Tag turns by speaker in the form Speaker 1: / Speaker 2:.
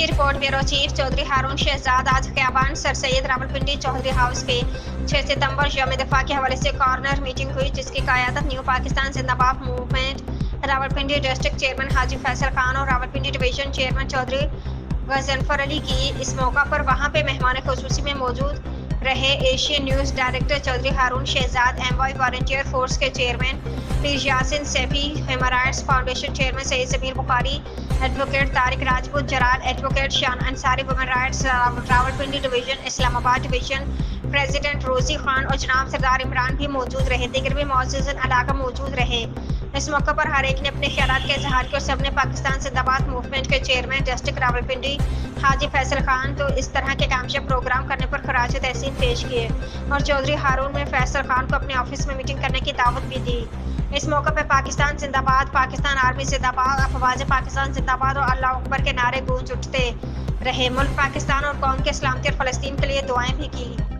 Speaker 1: की report. Bureau chief Chaudhary Haroon Shahzad आज ख़ियाबान sir Syed Rawalpindi Chaudhary house पे 6 सितंबर यौम दफ़ा के हवाले से कॉर्नर मीटिंग हुई, जिसकी क़यादत न्यू पाकिस्तान जिंदाबाद मूवमेंट रावलपिंडी डिस्ट्रिक्ट चेयरमैन हाजी फैसल खान और रावलपिंडी डिवीजन चेयरमैन चौधरी गजनफर अली की। इस मौका पर वहाँ पे मेहमान खुसूसी में मौजूद रहे Asian news director Chaudhry Haroon Shahzad, MY volunteer force के chairman Pir Yasin Saifi, human rights foundation chairman Saeed Zameer Bukhari, advocate Tariq Rajput Jalal, advocate Shan Ansari, women rights Rawalpindi division, Islamabad division president Rozi Khan और जनाब सरदार इमरान भी मौजूद रहे। दीगर भी मौजूद अलाका मौजूद रहे। इस मौके पर हर एक ने अपने ख्यालात का इजहार किया और सबने पाकिस्तान जिंदाबाद मूवमेंट के चेयरमैन डिस्ट्रिक्ट रावलपिंडी हाजी फैसल खान तो इस तरह के कामयाब प्रोग्राम करने पर खराज तहसीन पेश किए और चौधरी हारून ने फैसल खान को अपने ऑफिस में मीटिंग करने की दावत भी दी। इस मौके पर पाकिस्तान जिंदाबाद, पाकिस्तान आर्मी जिंदाबाद, अफवाज पाकिस्तान जिंदाबाद और अल्लाह अकबर के नारे गूंज उठते रहे। मुल्क पाकिस्तान और कौम के सलामती और फ़लस्तीन के लिए दुआएं भी की।